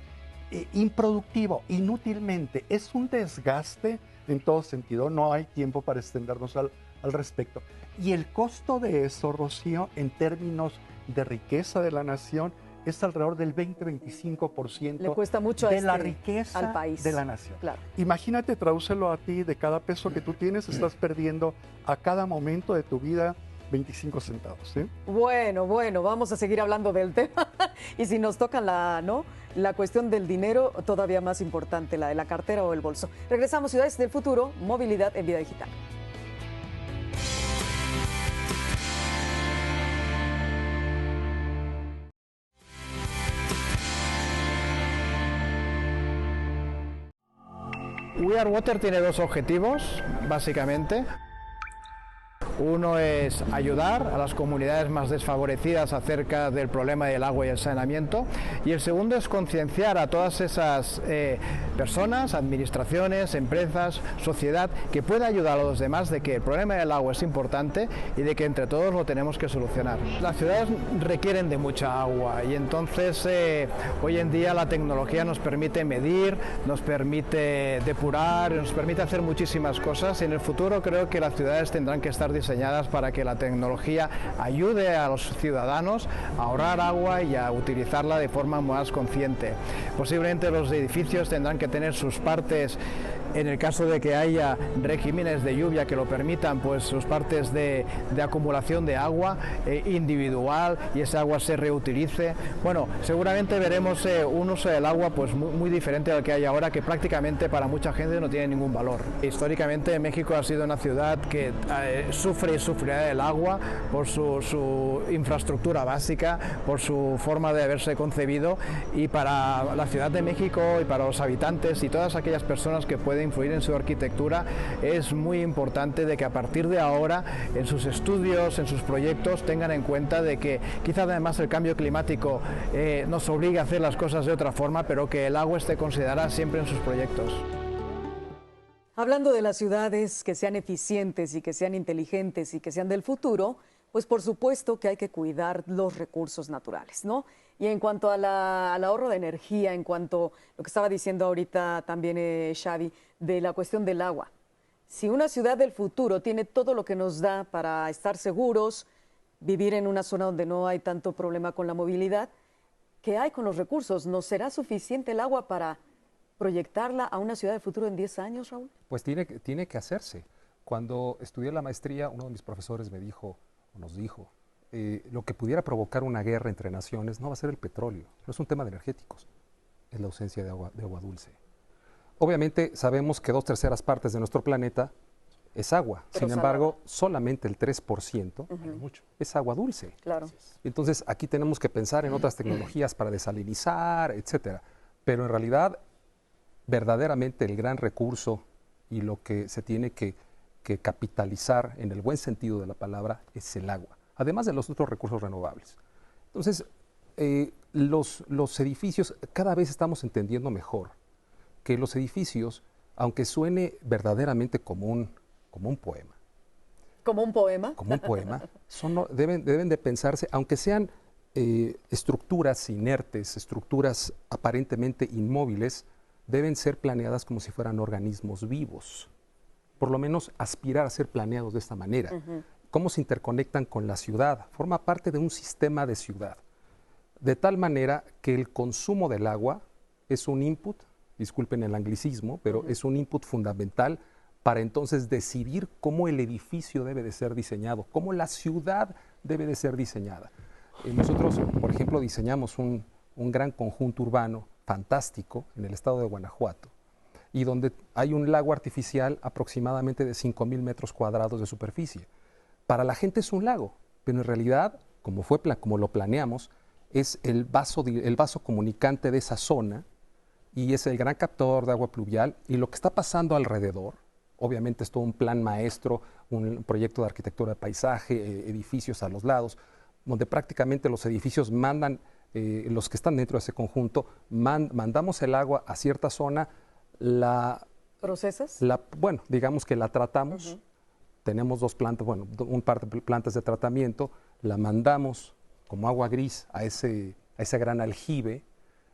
improductivo, inútilmente. Es un desgaste en todo sentido. No hay tiempo para extendernos al respecto. Y el costo de eso, Rocío, en términos de riqueza de la nación, es alrededor del 20-25% Le cuesta mucho de la riqueza al país. de la nación. Claro. Imagínate, tradúcelo a ti, de cada peso que tú tienes, estás perdiendo a cada momento de tu vida 25 centavos. ¿Sí? Bueno, vamos a seguir hablando del tema. Y si nos toca la cuestión del dinero, todavía más importante, la de la cartera o el bolso. Regresamos, Ciudades del Futuro, movilidad en vida digital. We Are Water tiene dos objetivos, básicamente. Uno es ayudar a las comunidades más desfavorecidas acerca del problema del agua y el saneamiento, y el segundo es concienciar a todas esas personas, administraciones, empresas, sociedad, que pueda ayudar a los demás de que el problema del agua es importante y de que entre todos lo tenemos que solucionar. Las ciudades requieren de mucha agua y entonces hoy en día la tecnología nos permite medir, nos permite depurar, nos permite hacer muchísimas cosas, y en el futuro creo que las ciudades tendrán que estar diseñadas para que la tecnología ayude a los ciudadanos a ahorrar agua y a utilizarla de forma más consciente. Posiblemente los edificios tendrán que tener sus partes, en el caso de que haya regímenes de lluvia que lo permitan, pues sus partes de acumulación de agua individual, y esa agua se reutilice. Bueno, seguramente veremos un uso del agua pues muy diferente al que hay ahora, que prácticamente para mucha gente no tiene ningún valor. Históricamente México ha sido una ciudad que sufre y sufrirá del agua por su infraestructura básica, por su forma de haberse concebido, y para la Ciudad de México y para los habitantes y todas aquellas personas que pueden influir en su arquitectura, es muy importante de que a partir de ahora en sus estudios, en sus proyectos, tengan en cuenta de que quizás además el cambio climático nos obliga a hacer las cosas de otra forma, pero que el agua esté considerada siempre en sus proyectos. Hablando de las ciudades que sean eficientes y que sean inteligentes y que sean del futuro, pues por supuesto que hay que cuidar los recursos naturales, ¿no? Y en cuanto al ahorro de energía, en cuanto a lo que estaba diciendo ahorita también Xavi, de la cuestión del agua. Si una ciudad del futuro tiene todo lo que nos da para estar seguros, vivir en una zona donde no hay tanto problema con la movilidad, ¿qué hay con los recursos? ¿Nos será suficiente el agua para proyectarla a una ciudad del futuro en 10 años, Raúl? Pues tiene que hacerse. Cuando estudié la maestría, uno de mis profesores me dijo, o nos dijo, lo que pudiera provocar una guerra entre naciones no va a ser el petróleo, no es un tema de energéticos, es la ausencia de agua dulce. Obviamente sabemos que 2/3 partes de nuestro planeta es agua, sin embargo, solamente el 3% es agua dulce. Claro. Entonces aquí tenemos que pensar en otras tecnologías para desalinizar, etcétera. Pero en realidad, verdaderamente el gran recurso y lo que se tiene que capitalizar en el buen sentido de la palabra es el agua, además de los otros recursos renovables. Entonces, los edificios, cada vez estamos entendiendo mejor que los edificios, aunque suene verdaderamente como un poema. ¿Como un poema? Como un poema, deben de pensarse, aunque sean estructuras inertes, estructuras aparentemente inmóviles, deben ser planeadas como si fueran organismos vivos. Por lo menos aspirar a ser planeados de esta manera. ¿Cómo se interconectan con la ciudad? Forma parte de un sistema de ciudad. De tal manera que el consumo del agua es un input, disculpen el anglicismo, pero es un input fundamental para entonces decidir cómo el edificio debe de ser diseñado, cómo la ciudad debe de ser diseñada. Nosotros, por ejemplo, diseñamos un gran conjunto urbano fantástico en el estado de Guanajuato, y donde hay un lago artificial aproximadamente de 5,000 metros cuadrados de superficie. Para la gente es un lago, pero en realidad, como lo planeamos, es el vaso comunicante de esa zona, y es el gran captador de agua pluvial, y lo que está pasando alrededor, obviamente es todo un plan maestro, un proyecto de arquitectura de paisaje, edificios a los lados, donde prácticamente los edificios mandan, los que están dentro de ese conjunto, mandamos el agua a cierta zona, ¿Procesas? Bueno, digamos que la tratamos, tenemos un par de plantas de tratamiento, la mandamos como agua gris a ese gran aljibe,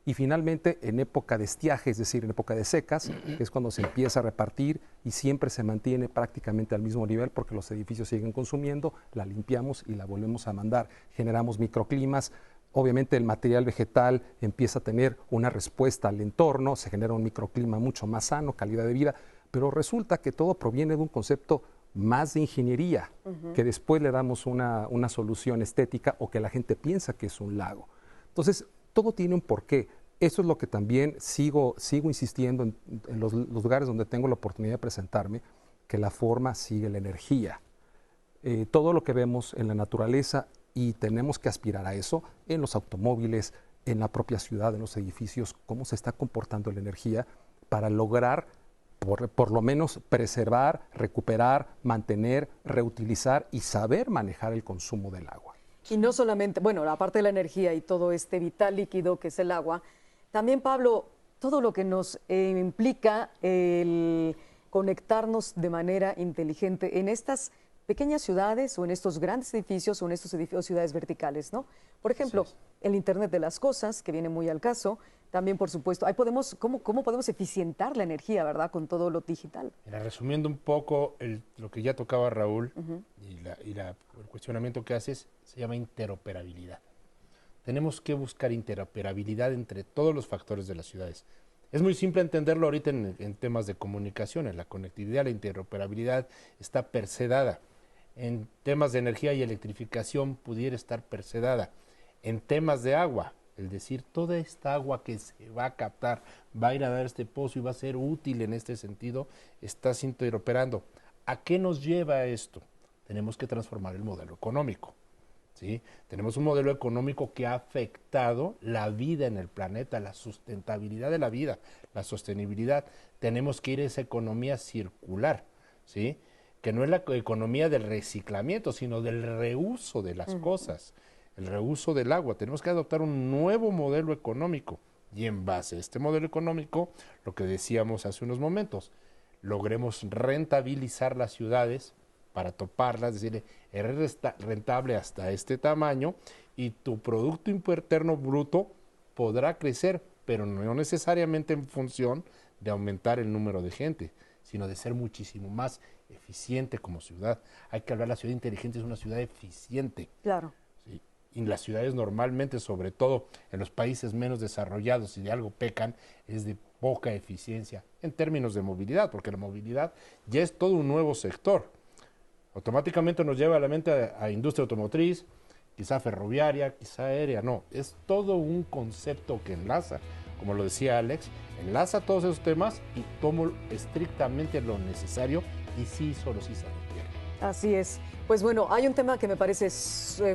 Y finalmente, en época de estiaje, es decir, en época de secas, que es cuando se empieza a repartir y siempre se mantiene prácticamente al mismo nivel porque los edificios siguen consumiendo, la limpiamos y la volvemos a mandar. Generamos microclimas. Obviamente el material vegetal empieza a tener una respuesta al entorno, se genera un microclima mucho más sano, calidad de vida, pero resulta que todo proviene de un concepto más de ingeniería, que después le damos una solución estética o que la gente piensa que es un lago. Entonces, todo tiene un porqué. Eso es lo que también sigo insistiendo en los lugares donde tengo la oportunidad de presentarme, que la forma sigue la energía. Todo lo que vemos en la naturaleza, y tenemos que aspirar a eso en los automóviles, en la propia ciudad, en los edificios, cómo se está comportando la energía para lograr por lo menos preservar, recuperar, mantener, reutilizar y saber manejar el consumo del agua. Y no solamente, bueno, aparte de la energía y todo este vital líquido que es el agua, también, Pablo, todo lo que nos implica el conectarnos de manera inteligente en estas pequeñas ciudades o en estos grandes edificios o en estos edificios, ciudades verticales, ¿no? Por ejemplo, el Internet de las cosas, que viene muy al caso, también, por supuesto, ahí podemos, ¿cómo podemos eficientar la energía, verdad, con todo lo digital? Mira, resumiendo un poco lo que ya tocaba Raúl y el cuestionamiento que haces, se llama interoperabilidad. Tenemos que buscar interoperabilidad entre todos los factores de las ciudades. Es muy simple entenderlo ahorita en temas de comunicaciones. La conectividad, la interoperabilidad está per se dada. En temas de energía y electrificación pudiera estar per se dada. En temas de agua, es decir, toda esta agua que se va a captar, va a ir a dar este pozo y va a ser útil en este sentido, está interoperando. ¿A qué nos lleva esto? Tenemos que transformar el modelo económico. ¿Sí? Tenemos un modelo económico que ha afectado la vida en el planeta, la sustentabilidad de la vida, la sostenibilidad. Tenemos que ir a esa economía circular, ¿sí? Que no es la economía del reciclamiento, sino del reuso de las cosas, el reuso del agua. Tenemos que adoptar un nuevo modelo económico y en base a este modelo económico, lo que decíamos hace unos momentos, logremos rentabilizar las ciudades para toparlas, decirle, eres rentable hasta este tamaño y tu Producto Interno Bruto podrá crecer, pero no necesariamente en función de aumentar el número de gente, sino de ser muchísimo más eficiente como ciudad. Hay que hablar, la ciudad inteligente es una ciudad eficiente. Claro. ¿Sí? Y las ciudades normalmente, sobre todo en los países menos desarrollados, si de algo pecan, es de poca eficiencia en términos de movilidad, porque la movilidad ya es todo un nuevo sector. Automáticamente nos lleva a la mente a industria automotriz, quizá ferroviaria, quizá aérea, no, es todo un concepto que enlaza, como lo decía Alex, enlaza todos esos temas y tomo estrictamente lo necesario y sí, solo sí se requiere. Así es. Pues bueno, hay un tema que me parece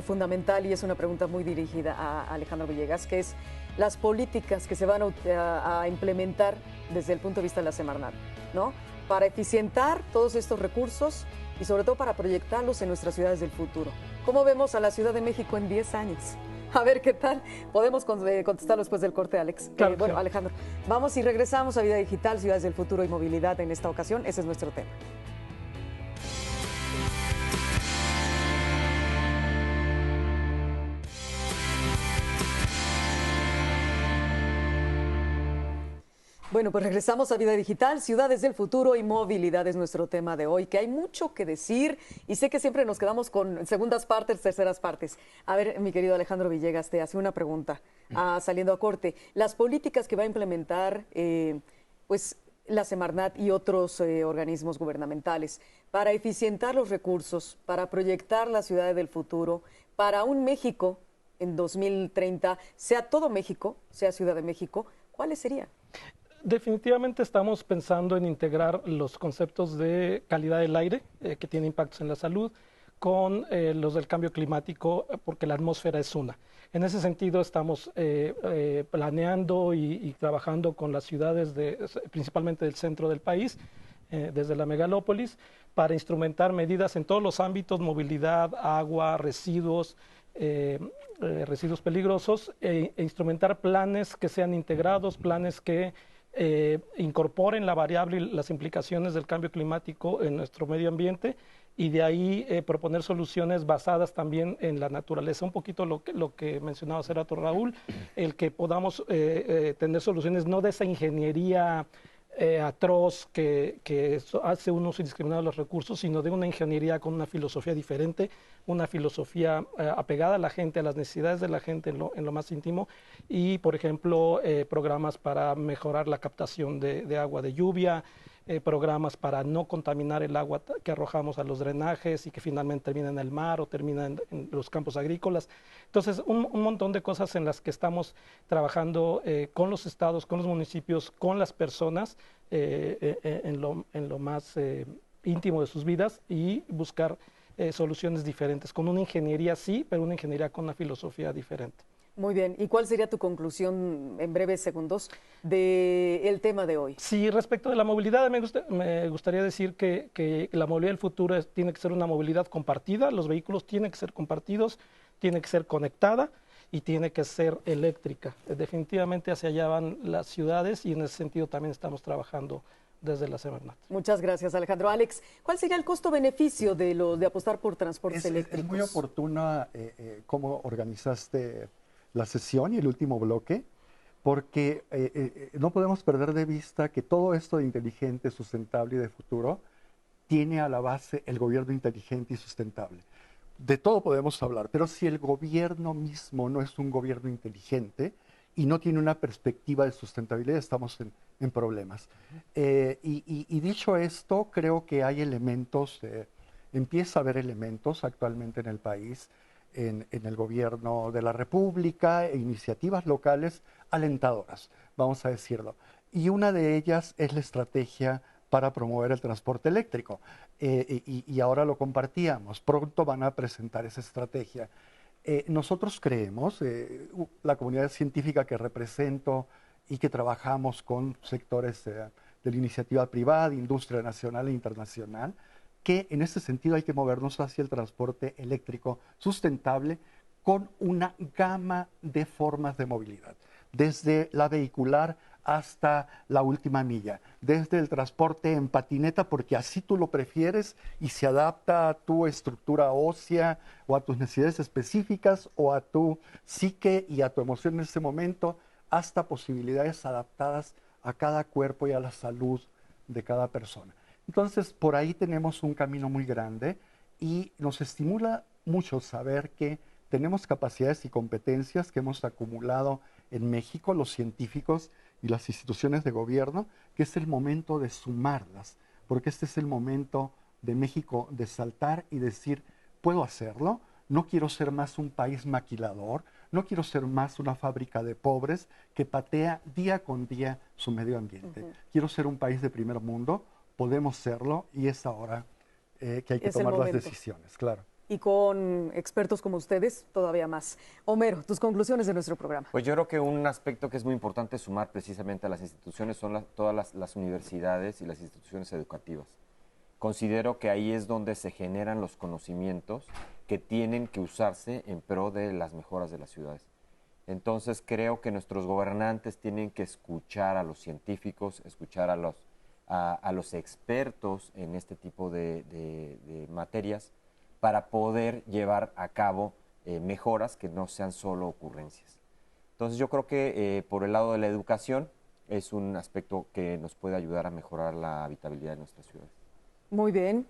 fundamental y es una pregunta muy dirigida a Alejandro Villegas, que es las políticas que se van a implementar desde el punto de vista de la Semarnat, ¿no? Para eficientar todos estos recursos y sobre todo para proyectarlos en nuestras ciudades del futuro. ¿Cómo vemos a la Ciudad de México en 10 años? A ver qué tal. Podemos contestarlo después del corte, Alex. Claro, bueno, sí. Alejandro, vamos y regresamos a Vida Digital, Ciudades del Futuro y Movilidad en esta ocasión. Ese es nuestro tema. Bueno, pues regresamos a Vida Digital, Ciudades del Futuro y Movilidad es nuestro tema de hoy, que hay mucho que decir y sé que siempre nos quedamos con segundas partes, terceras partes. A ver, mi querido Alejandro Villegas, te hace una pregunta, saliendo a corte. Las políticas que va a implementar pues la Semarnat y otros organismos gubernamentales para eficientar los recursos, para proyectar la ciudad del futuro, para un México en 2030, sea todo México, sea Ciudad de México, ¿cuáles serían? Definitivamente estamos pensando en integrar los conceptos de calidad del aire, que tiene impactos en la salud, con los del cambio climático, porque la atmósfera es una. En ese sentido estamos planeando y trabajando con las ciudades, principalmente del centro del país, desde la megalópolis, para instrumentar medidas en todos los ámbitos, movilidad, agua, residuos, residuos peligrosos, e instrumentar planes que sean integrados, planes que incorporen la variable y las implicaciones del cambio climático en nuestro medio ambiente y de ahí proponer soluciones basadas también en la naturaleza. Un poquito lo que mencionaba hace rato Raúl, el que podamos tener soluciones no de esa ingeniería atroz que hace un uso indiscriminado de los recursos, sino de una ingeniería con una filosofía diferente, una filosofía apegada a la gente, a las necesidades de la gente en lo más íntimo, y por ejemplo programas para mejorar la captación de agua de lluvia, programas para no contaminar el agua que arrojamos a los drenajes y que finalmente termina en el mar o termina en los campos agrícolas. Entonces, un montón de cosas en las que estamos trabajando con los estados, con los municipios, con las personas en lo más íntimo de sus vidas, y buscar soluciones diferentes, con una ingeniería sí, pero una ingeniería con una filosofía diferente. Muy bien. ¿Y cuál sería tu conclusión en breves segundos del tema de hoy? Sí, respecto de la movilidad, me gustaría decir que la movilidad del futuro tiene que ser una movilidad compartida, los vehículos tienen que ser compartidos, tiene que ser conectada y tiene que ser eléctrica. Definitivamente hacia allá van las ciudades, y en ese sentido también estamos trabajando desde la Semarnat. Muchas gracias, Alejandro. Alex, ¿cuál sería el costo-beneficio de apostar por transportes eléctricos? Es muy oportuna cómo organizaste la sesión y el último bloque, porque no podemos perder de vista que todo esto de inteligente, sustentable y de futuro tiene a la base el gobierno inteligente y sustentable. De todo podemos hablar, pero si el gobierno mismo no es un gobierno inteligente y no tiene una perspectiva de sustentabilidad, estamos en problemas. Y dicho esto, creo que hay elementos, empieza a haber elementos actualmente en el país, en el gobierno de la República, e iniciativas locales alentadoras, vamos a decirlo. Y una de ellas es la estrategia para promover el transporte eléctrico. Y ahora lo compartíamos, pronto van a presentar esa estrategia. Nosotros creemos, la comunidad científica que represento y que trabajamos con sectores de la iniciativa privada, industria nacional e internacional, que en ese sentido hay que movernos hacia el transporte eléctrico sustentable con una gama de formas de movilidad, desde la vehicular hasta la última milla, desde el transporte en patineta, porque así tú lo prefieres y se adapta a tu estructura ósea o a tus necesidades específicas o a tu psique y a tu emoción en ese momento, hasta posibilidades adaptadas a cada cuerpo y a la salud de cada persona. Entonces, por ahí tenemos un camino muy grande y nos estimula mucho saber que tenemos capacidades y competencias que hemos acumulado en México, los científicos y las instituciones de gobierno, que es el momento de sumarlas, porque este es el momento de México de saltar y decir, puedo hacerlo, no quiero ser más un país maquilador, no quiero ser más una fábrica de pobres que patea día con día su medio ambiente. Quiero ser un país de primer mundo. Podemos serlo y es ahora que hay que tomar las decisiones, claro. Y con expertos como ustedes, todavía más. Homero, tus conclusiones de nuestro programa. Pues yo creo que un aspecto que es muy importante sumar precisamente a las instituciones son todas las universidades y las instituciones educativas. Considero que ahí es donde se generan los conocimientos que tienen que usarse en pro de las mejoras de las ciudades. Entonces creo que nuestros gobernantes tienen que escuchar a los científicos, escuchar a los expertos en este tipo de materias para poder llevar a cabo mejoras que no sean solo ocurrencias. Entonces yo creo que por el lado de la educación es un aspecto que nos puede ayudar a mejorar la habitabilidad de nuestras ciudades. Muy bien.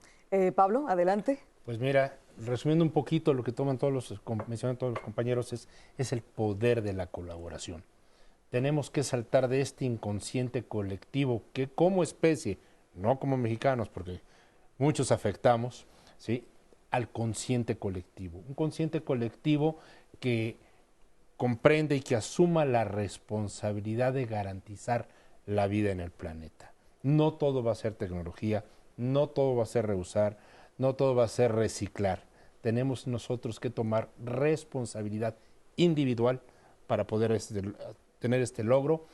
Pablo, adelante. Pues mira, resumiendo un poquito lo que mencionan todos los compañeros, es el poder de la colaboración. Tenemos que saltar de este inconsciente colectivo que como especie, no como mexicanos, porque muchos afectamos, ¿sí?, al consciente colectivo. Un consciente colectivo que comprende y que asuma la responsabilidad de garantizar la vida en el planeta. No todo va a ser tecnología, no todo va a ser reusar, no todo va a ser reciclar. Tenemos nosotros que tomar responsabilidad individual para poder tener este logro,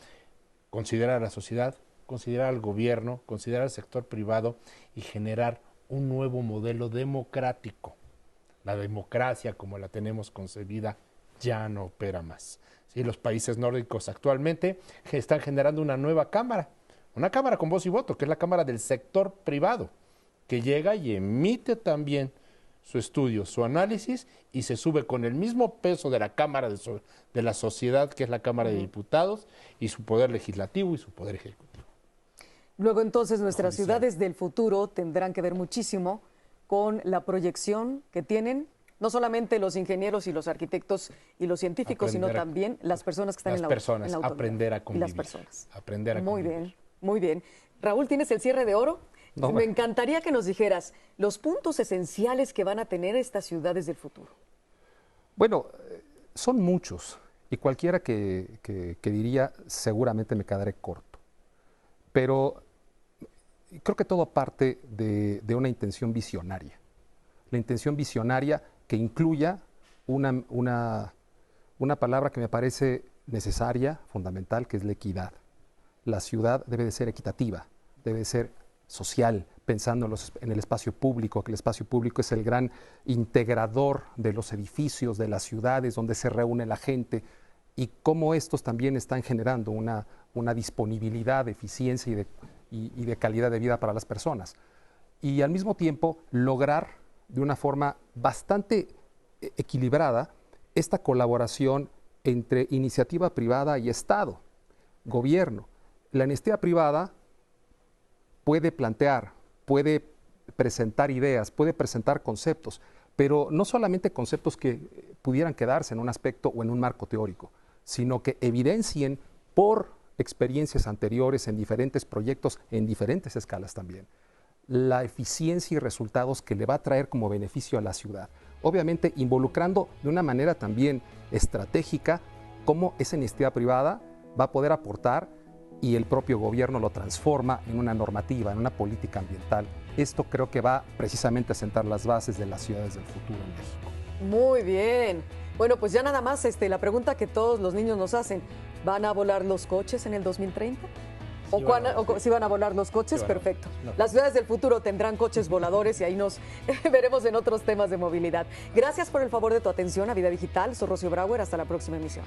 considerar a la sociedad, considerar al gobierno, considerar al sector privado y generar un nuevo modelo democrático. La democracia como la tenemos concebida ya no opera más. ¿Sí? Los países nórdicos actualmente están generando una nueva cámara, una cámara con voz y voto, que es la cámara del sector privado, que llega y emite también su estudio, su análisis, y se sube con el mismo peso de la Cámara de la sociedad, que es la Cámara de Diputados, y su poder legislativo y su poder ejecutivo. Luego entonces nuestras ciudades del futuro tendrán que ver muchísimo con la proyección que tienen no solamente los ingenieros y los arquitectos y los científicos, sino también las personas que están en la autoridad. Aprender a convivir. Y las personas. Aprender a Muy convivir. bien, muy bien. Raúl, ¿tienes el cierre de oro? No, Me encantaría que nos dijeras los puntos esenciales que van a tener estas ciudades del futuro. Bueno, son muchos y cualquiera que diría seguramente me quedaré corto. Pero creo que todo parte de una intención visionaria. La intención visionaria que incluya una palabra que me parece necesaria, fundamental, que es la equidad. La ciudad debe de ser equitativa, debe de ser social, pensando en el espacio público, que el espacio público es el gran integrador de los edificios, de las ciudades, donde se reúne la gente, y cómo estos también están generando una disponibilidad, de eficiencia y de calidad de vida para las personas. Y al mismo tiempo lograr de una forma bastante equilibrada esta colaboración entre iniciativa privada y Estado, gobierno. La iniciativa privada puede plantear, puede presentar ideas, puede presentar conceptos, pero no solamente conceptos que pudieran quedarse en un aspecto o en un marco teórico, sino que evidencien por experiencias anteriores en diferentes proyectos, en diferentes escalas también, la eficiencia y resultados que le va a traer como beneficio a la ciudad. Obviamente involucrando de una manera también estratégica cómo esa iniciativa privada va a poder aportar y el propio gobierno lo transforma en una normativa, en una política ambiental. Esto creo que va precisamente a sentar las bases de las ciudades del futuro en México. Muy bien. Bueno, pues ya nada más la pregunta que todos los niños nos hacen. ¿Van a volar los coches en el 2030? Si van a volar los coches, Sí, perfecto. no. Las ciudades del futuro tendrán coches voladores y ahí nos veremos en otros temas de movilidad. Gracias por el favor de tu atención a Vida Digital. Soy Rocío Brauer. Hasta la próxima emisión.